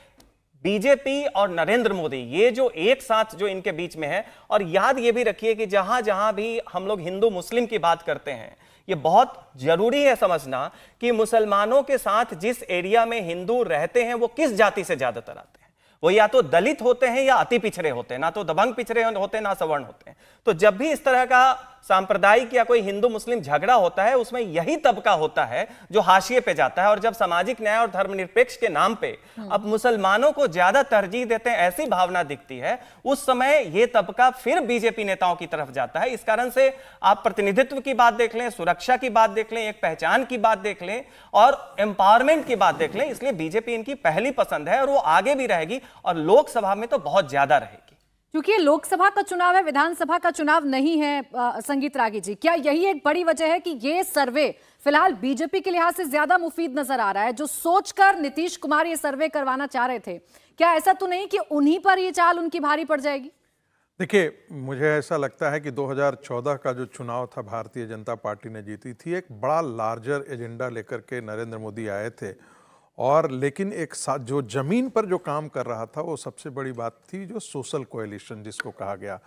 E: बीजेपी और नरेंद्र मोदी, ये जो एक साथ जो इनके बीच में है। और याद ये भी रखिए कि जहां जहां भी हम लोग हिंदू मुस्लिम की बात करते हैं, ये बहुत जरूरी है समझना कि मुसलमानों के साथ जिस एरिया में हिंदू रहते हैं वो किस जाति से ज्यादातर आते हैं। वो या तो दलित होते हैं या अति पिछड़े होते हैं, ना तो दबंग पिछड़े होते हैं ना सवर्ण होते हैं। तो जब भी इस तरह का सांप्रदायिक या कोई हिंदू मुस्लिम झगड़ा होता है उसमें यही तबका होता है जो हाशिए पे जाता है। और जब सामाजिक न्याय और धर्मनिरपेक्ष के नाम पे अब मुसलमानों को ज्यादा तरजीह देते हैं, ऐसी भावना दिखती है, उस समय यह तबका फिर बीजेपी नेताओं की तरफ जाता है। इस कारण से आप प्रतिनिधित्व की बात देख लें, सुरक्षा की बात देख लें, एक पहचान की बात देख लें और एम्पावरमेंट की बात देख लें, इसलिए बीजेपी इनकी पहली पसंद है और वो आगे भी रहेगी और लोकसभा में तो बहुत ज्यादा रहेगी।
A: क्योंकि लोकसभा का चुनाव है, विधानसभा का चुनाव नहीं है। संगीत रागी जी, क्या यही एक बड़ी वजह है कि ये सर्वे फिलहाल बीजेपी के लिहाज से ज्यादा मुफीद नजर आ रहा है? जो सोचकर नीतीश कुमार ये सर्वे करवाना चाह रहे थे, क्या ऐसा तो नहीं कि उन्हीं पर ये चाल उनकी भारी पड़ जाएगी?
D: देखिए, मुझे ऐसा लगता है कि 2014 का जो चुनाव था भारतीय जनता पार्टी ने जीती थी, एक बड़ा लार्जर एजेंडा लेकर के नरेंद्र मोदी आए थे। और लेकिन एक साथ जो जमीन पर जो काम कर रहा था वो सबसे बड़ी बात थी जो सोशल कोएलिशन जिसको कहा गया।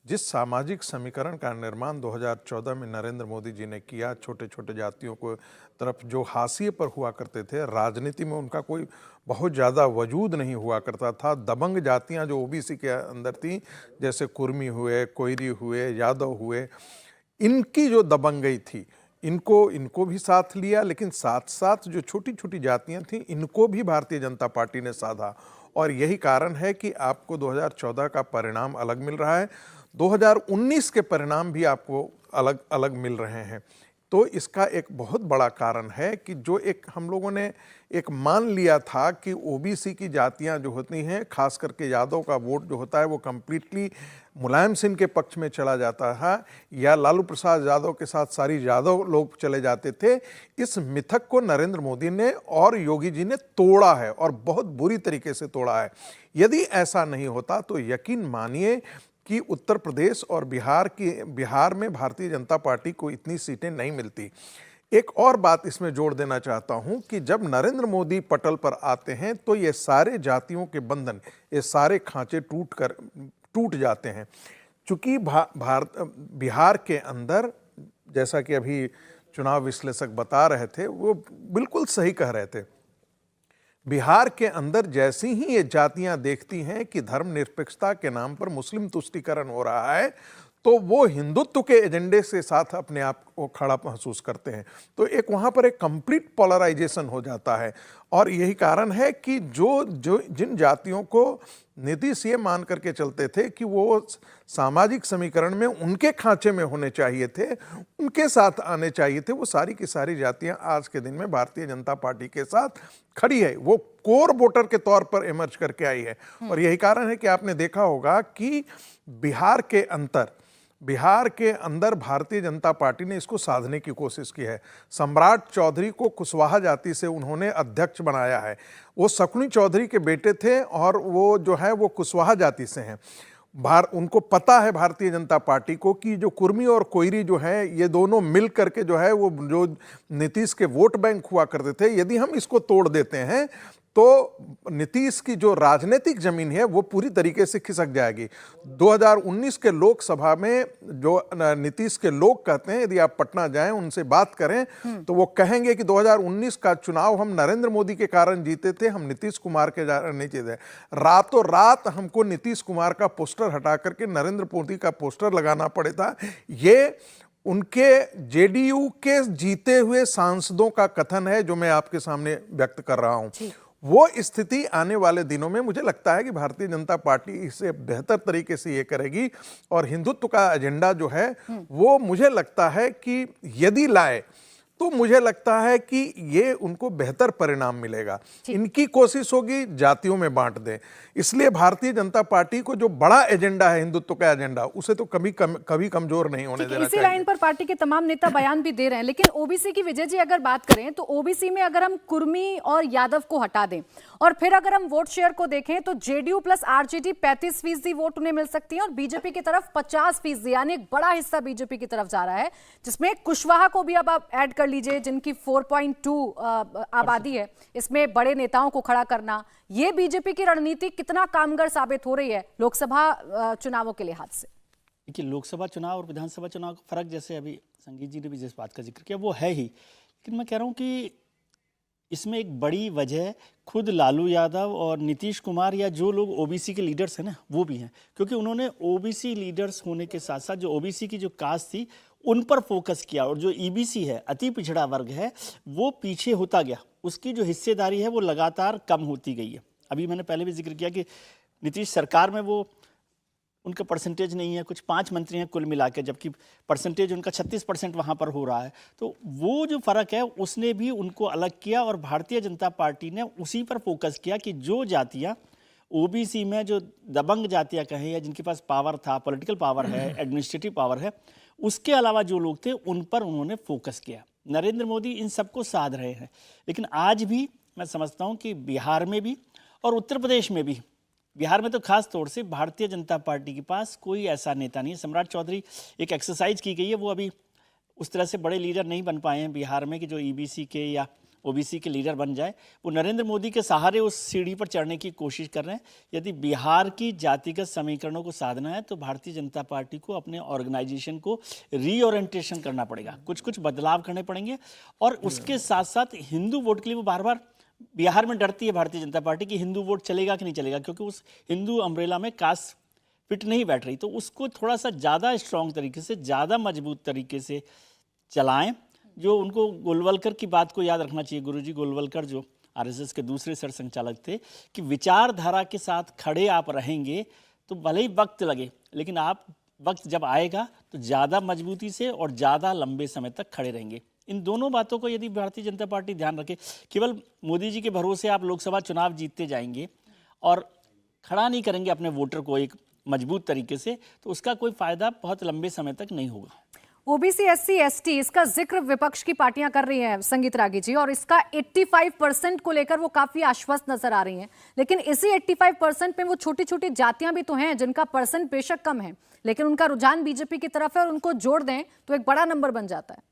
D: जिस सामाजिक समीकरण का निर्माण 2014 में नरेंद्र मोदी जी ने किया, छोटे छोटे जातियों को तरफ जो हाशिए पर हुआ करते थे, राजनीति में उनका कोई बहुत ज़्यादा वजूद नहीं हुआ करता था। दबंग जातियां जो ओबीसी के अंदर थी, जैसे कुर्मी हुए, कोयरी हुए, यादव हुए, इनकी जो दबंगई थी, इनको भी साथ लिया, लेकिन साथ साथ जो छोटी छोटी जातियां थीं इनको भी भारतीय जनता पार्टी ने साधा। और यही कारण है कि आपको 2014 का परिणाम अलग मिल रहा है, 2019 के परिणाम भी आपको अलग अलग मिल रहे हैं। तो इसका एक बहुत बड़ा कारण है कि जो एक हम लोगों ने एक मान लिया था कि ओबीसी की जातियां जो होती हैं, खास करके यादव का वोट जो होता है वो कंप्लीटली मुलायम सिंह के पक्ष में चला जाता है या लालू प्रसाद यादव के साथ सारी यादव लोग चले जाते थे। इस मिथक को नरेंद्र मोदी ने और योगी जी ने तोड़ा है और बहुत बुरी तरीके से तोड़ा है। यदि ऐसा नहीं होता तो यकीन मानिए कि उत्तर प्रदेश और बिहार में भारतीय जनता पार्टी को इतनी सीटें नहीं मिलती। एक और बात इसमें जोड़ देना चाहता हूं कि जब नरेंद्र मोदी पटल पर आते हैं तो ये सारे जातियों के बंधन, ये सारे खांचे टूट जाते हैं। चूंकि बिहार के अंदर, जैसा कि अभी चुनाव विश्लेषक बता रहे थे, वो बिल्कुल सही कह रहे थे, बिहार के अंदर जैसी ही ये जातियां देखती हैं कि धर्मनिरपेक्षता के नाम पर मुस्लिम तुष्टीकरण हो रहा है, तो वो हिंदुत्व के एजेंडे से साथ अपने आप को खड़ा महसूस करते हैं। तो एक वहाँ पर एक कंप्लीट पोलराइजेशन हो जाता है और यही कारण है कि जो जो जिन जातियों को नीतीश ये मान करके चलते थे कि वो सामाजिक समीकरण में उनके खांचे में होने चाहिए थे, उनके साथ आने चाहिए थे, वो सारी की सारी जातियां आज के दिन में भारतीय जनता पार्टी के साथ खड़ी है, वो कोर वोटर के तौर पर इमर्ज करके आई है। और यही कारण है कि आपने देखा होगा कि बिहार के अंदर भारतीय जनता पार्टी ने इसको साधने की कोशिश की है। सम्राट चौधरी को कुशवाहा जाति से उन्होंने अध्यक्ष बनाया है। वो शकुनी चौधरी के बेटे थे और वो जो है वो कुशवाहा जाति से हैं। उनको पता है भारतीय जनता पार्टी को कि जो कुर्मी और कोयरी जो है ये दोनों मिल करके जो है वो जो नीतीश के वोट बैंक हुआ करते थे, यदि हम इसको तोड़ देते हैं तो नीतीश की जो राजनीतिक जमीन है वो पूरी तरीके से खिसक जाएगी। 2019 के लोकसभा में जो नीतीश के लोग कहते हैं, यदि आप पटना जाएं उनसे बात करें तो वो कहेंगे कि 2019 का चुनाव हम नरेंद्र मोदी के कारण जीते थे, हम नीतीश कुमार के नहीं जीते। रातों रात हमको नीतीश कुमार का पोस्टर हटा करके नरेंद्र मोदी का पोस्टर लगाना पड़े था। ये उनके जेडीयू के जीते हुए सांसदों का कथन है जो मैं आपके सामने व्यक्त कर रहा हूं। वो स्थिति आने वाले दिनों में मुझे लगता है कि भारतीय जनता पार्टी इसे बेहतर तरीके से ये करेगी और हिंदुत्व का एजेंडा जो है वो मुझे लगता है कि यदि लाए तो मुझे लगता है कि ये उनको बेहतर परिणाम मिलेगा। इनकी कोशिश होगी जातियों में बांट दें, इसलिए भारतीय जनता पार्टी को जो बड़ा एजेंडा है हिंदुत्व का एजेंडा, उसे तो कभी कमजोर नहीं होने देना
A: इसी
D: चाहिए।
A: लाइन पर पार्टी के तमाम नेता बयान भी दे रहे हैं। लेकिन ओबीसी की विजय जी अगर बात करें तो ओबीसी में अगर हम कुर्मी और यादव को हटा दें और फिर अगर हम वोट शेयर को देखें तो जेडीयू प्लस आरजेडी 35% वोट उन्हें मिल सकती है और बीजेपी की तरफ 50%, यानी एक बड़ा हिस्सा बीजेपी की तरफ जा रहा है, जिसमें कुशवाहा को भी अब आप ऐड कर लीजिए जिनकी 4.2 आबादी है। इसमें बड़े नेताओं को खड़ा करना, ये बीजेपी की रणनीति कितना कामगार साबित हो रही है लोकसभा चुनावों के लिहाज से?
C: देखिए, लोकसभा चुनाव और विधानसभा चुनाव का फर्क, जैसे अभी संगीत जी ने भी जिस बात का जिक्र किया वो है ही, लेकिन मैं कह रहा हूँ कि इसमें एक बड़ी वजह खुद लालू यादव और नीतीश कुमार या जो लोग ओबीसी के लीडर्स हैं ना वो भी हैं, क्योंकि उन्होंने ओबीसी लीडर्स होने के साथ साथ जो ओबीसी की जो कास्ट थी उन पर फोकस किया और जो ईबीसी है, अति पिछड़ा वर्ग है, वो पीछे होता गया, उसकी जो हिस्सेदारी है वो लगातार कम होती गई है। अभी मैंने पहले भी जिक्र किया कि नीतीश सरकार में वो उनका परसेंटेज नहीं है, कुछ 5 मंत्री हैं कुल मिला के, जबकि परसेंटेज उनका 36% वहाँ पर हो रहा है। तो वो जो फ़र्क है उसने भी उनको अलग किया और भारतीय जनता पार्टी ने उसी पर फोकस किया कि जो जातियाँ ओबीसी में जो दबंग जातियाँ कहें या जिनके पास पावर था, पॉलिटिकल पावर है, एडमिनिस्ट्रेटिव पावर है, उसके अलावा जो लोग थे उन पर उन्होंने फोकस किया। नरेंद्र मोदी इन सबको साध रहे हैं, लेकिन आज भी मैं समझता हूँ कि बिहार में भी और उत्तर प्रदेश में भी, बिहार में तो खास तौर से भारतीय जनता पार्टी के पास कोई ऐसा नेता नहीं है। सम्राट चौधरी, एक एक्सरसाइज की गई है, वो अभी उस तरह से बड़े लीडर नहीं बन पाए हैं बिहार में कि जो ईबीसी के या ओबीसी के लीडर बन जाए। वो नरेंद्र मोदी के सहारे उस सीढ़ी पर चढ़ने की कोशिश कर रहे हैं। यदि बिहार की जातिगत समीकरणों को साधना है तो भारतीय जनता पार्टी को अपने ऑर्गेनाइजेशन को रीओरिएंटेशन करना पड़ेगा, कुछ बदलाव करने पड़ेंगे। और उसके साथ साथ हिंदू वोट के लिए वो बार बार बिहार में डरती है भारतीय जनता पार्टी कि हिंदू वोट चलेगा कि नहीं चलेगा, क्योंकि उस हिंदू अम्ब्रेला में कास्ट फिट नहीं बैठ रही। तो उसको थोड़ा सा ज़्यादा स्ट्रॉन्ग तरीके से, ज़्यादा मजबूत तरीके से चलाएं। जो उनको गोलवलकर की बात को याद रखना चाहिए, गुरुजी गोलवलकर जो आरएसएस के दूसरे सरसंघचालक थे, कि विचारधारा के साथ खड़े आप रहेंगे तो भले ही वक्त लगे, लेकिन आप वक्त जब आएगा तो ज़्यादा मजबूती से और ज़्यादा लंबे समय तक खड़े रहेंगे। इन दोनों बातों को यदि भारतीय जनता पार्टी ध्यान रखे, केवल मोदी जी के भरोसे आप लोकसभा चुनाव जीतते जाएंगे और खड़ा नहीं करेंगे अपने वोटर को एक मजबूत तरीके से, तो उसका कोई फायदा बहुत लंबे समय तक नहीं होगा।
A: ओबीसी एससी एसटी, इसका जिक्र विपक्ष की पार्टियां कर रही हैं संगीत रागी जी, और इसका 85% को लेकर वो काफी आश्वस्त नजर आ रही हैं। लेकिन इसी 85% में वो छोटी छोटी जातियां भी तो हैं जिनका परसेंट बेशक कम है, लेकिन उनका रुझान बीजेपी की तरफ है और उनको जोड़ दें तो एक बड़ा नंबर बन जाता है।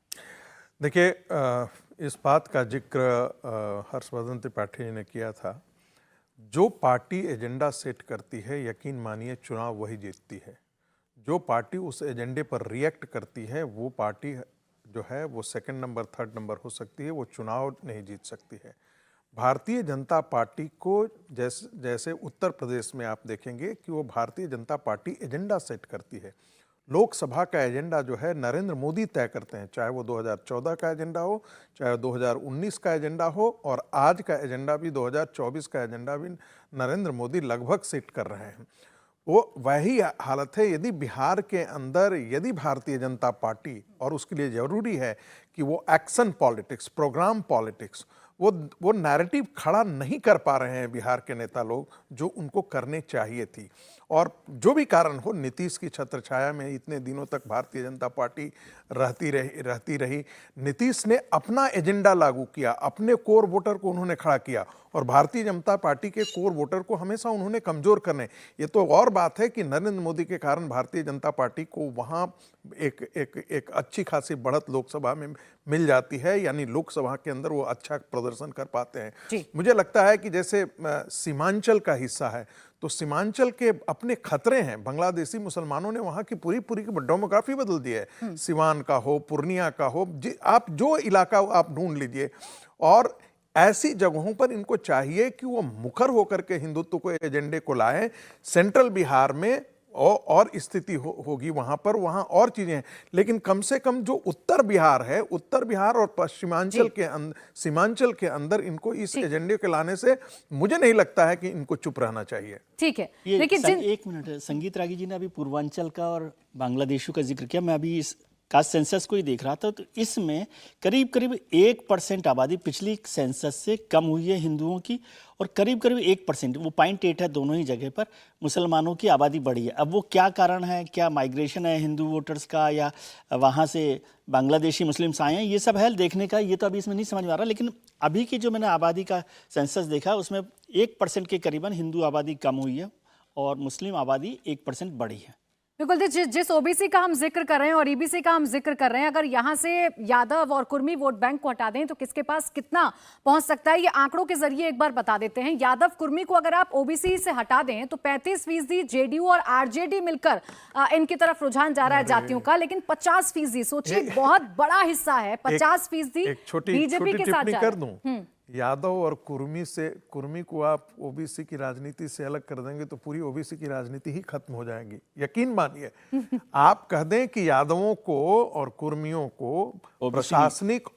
D: देखिए, इस बात का जिक्र हर्षवर्धन त्रिपाठी जी ने किया था। जो पार्टी एजेंडा सेट करती है, यकीन मानिए चुनाव वही जीतती है। जो पार्टी उस एजेंडे पर रिएक्ट करती है वो पार्टी जो है वो सेकंड नंबर, थर्ड नंबर हो सकती है, वो चुनाव नहीं जीत सकती है। भारतीय जनता पार्टी को जैसे उत्तर प्रदेश में आप देखेंगे कि वो Bharatiya Janata party agenda set करती है। लोकसभा का एजेंडा जो है नरेंद्र मोदी तय करते हैं, चाहे वो 2014 का एजेंडा हो, चाहे 2019 का एजेंडा हो, और आज का एजेंडा भी 2024 का एजेंडा भी नरेंद्र मोदी लगभग सेट कर रहे हैं। वो वही हालत है। यदि बिहार के अंदर यदि भारतीय जनता पार्टी, और उसके लिए ज़रूरी है कि वो एक्शन पॉलिटिक्स, प्रोग्राम पॉलिटिक्स, वो नैरेटिव खड़ा नहीं कर पा रहे हैं बिहार के नेता लोग, जो उनको करने चाहिए थी। और जो भी कारण हो, नीतीश की छत्रछाया में इतने दिनों तक भारतीय जनता पार्टी रहती रही। नीतीश ने अपना एजेंडा लागू किया, अपने कोर वोटर को उन्होंने खड़ा किया, और भारतीय जनता पार्टी के कोर वोटर को हमेशा उन्होंने कमजोर करने। ये तो और बात है कि नरेंद्र मोदी के कारण भारतीय जनता पार्टी को वहाँ एक अच्छी खासी बढ़त लोकसभा में मिल जाती है, यानी लोकसभा के अंदर वो अच्छा प्रदर्शन कर पाते हैं। मुझे लगता है कि जैसे सीमांचल का हिस्सा है, तो सीमांचल के अपने खतरे हैं। बांग्लादेशी मुसलमानों ने वहाँ की पूरी डेमोग्राफी बदल दी है। सिवान का हो, पूर्णिया का हो, आप जो इलाका आप ढूंढ लीजिए, और ऐसी जगहों पर इनको चाहिए कि वो मुखर होकर के हिंदुत्व को एजेंडे को लाएं। सेंट्रल बिहार में और स्थिति होगी वहां पर, वहां और चीजें हैं, लेकिन कम से कम जो उत्तर बिहार है, उत्तर बिहार और पश्चिमांचल के अंदर, सीमांचल के अंदर इनको इस एजेंडे के लाने से मुझे नहीं लगता है कि इनको चुप रहना चाहिए।
A: ठीक है,
C: लेकिन एक मिनट, संगीत रागी जी ने अभी पूर्वांचल का और बांग्लादेशों का जिक्र किया। मैं अभी इस कास्ट सेंसस को ही देख रहा था, तो इसमें करीब 1% आबादी पिछली सेंसस से कम हुई है हिंदुओं की, और करीब 1%, वो 0.8 है दोनों ही जगह पर, मुसलमानों की आबादी बढ़ी है। अब वो क्या कारण है, क्या माइग्रेशन है हिंदू वोटर्स का, या वहाँ से बांग्लादेशी मुस्लिम्स आए हैं, ये सब है देखने का, ये तो अभी इसमें नहीं समझ में आ रहा। लेकिन अभी की जो मैंने आबादी का सेंसस देखा, उसमें 1% के करीबन हिंदू आबादी कम हुई है और मुस्लिम आबादी 1% बढ़ी है।
A: बिल्कुल, जिस ओबीसी का हम जिक्र कर रहे हैं और ईबीसी का हम जिक्र कर रहे हैं, अगर यहाँ से यादव और कुर्मी वोट बैंक को हटा दें तो किसके पास कितना पहुंच सकता है, ये आंकड़ों के जरिए एक बार बता देते हैं। यादव कुर्मी को अगर आप ओबीसी से हटा दें तो 35% जेडीयू और आरजेडी मिलकर इनकी तरफ रुझान जा रहा है जातियों का, लेकिन 50%, सोचिए बहुत बड़ा हिस्सा है, 50% बीजेपी के साथ जा रहा है।
D: यादव और कुर्मी को आप ओबीसी की राजनीति से अलग कर देंगे तो पूरी ओबीसी की राजनीति ही खत्म हो जाएगी, यकीन मानिए। आप कह दें कि यादवों को और कुर्मियों को प्रशासनिक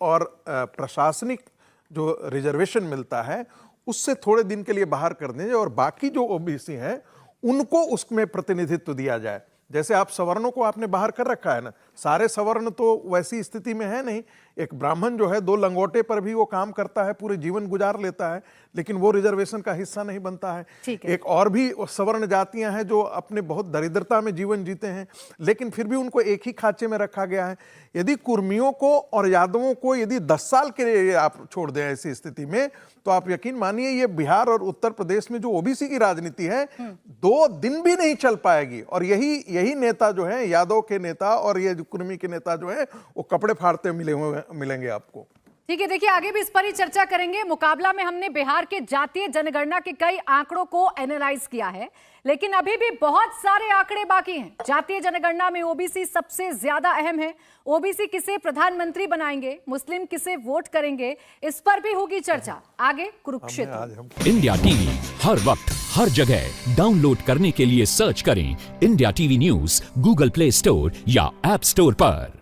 D: जो रिजर्वेशन मिलता है उससे थोड़े दिन के लिए बाहर कर दें, और बाकी जो ओबीसी हैं उनको उसमें प्रतिनिधित्व दिया जाए। जैसे आप सवर्णों को आपने बाहर कर रखा है ना, सारे सवर्ण तो वैसी स्थिति में है नहीं। एक ब्राह्मण जो है 2 लंगोटे पर भी वो काम करता है, पूरे जीवन गुजार लेता है, लेकिन वो रिजर्वेशन का हिस्सा नहीं बनता है। एक और भी सवर्ण जातियां हैं जो अपने बहुत दरिद्रता में जीवन जीते हैं, लेकिन फिर भी उनको एक ही खांचे में रखा गया है। यदि कुर्मियों को और यादवों को यदि 10 साल के लिए आप छोड़ दें ऐसी स्थिति में, तो आप यकीन मानिए ये बिहार और उत्तर प्रदेश में जो ओबीसी की राजनीति है 2 दिन भी नहीं चल पाएगी। और यही नेता जो है, यादव के नेता और ये कुर्मी के नेता जो है, वो कपड़े फाड़ते मिलेंगे आपको।
A: ठीक है, देखिए आगे भी इस पर ही चर्चा करेंगे। मुकाबला में हमने बिहार के जातीय जनगणना के कई आंकड़ों को एनालाइज किया है, लेकिन अभी भी बहुत सारे आंकड़े बाकी हैं। जातीय जनगणना में ओबीसी सबसे ज्यादा अहम है। ओबीसी किसे प्रधानमंत्री बनाएंगे, मुस्लिम किसे वोट करेंगे, इस पर भी होगी चर्चा। आगे कुरुक्षेत्र।
G: इंडिया टीवी हर वक्त हर जगह डाउनलोड करने के लिए सर्च करें India TV news Google play store या ऐप स्टोर पर।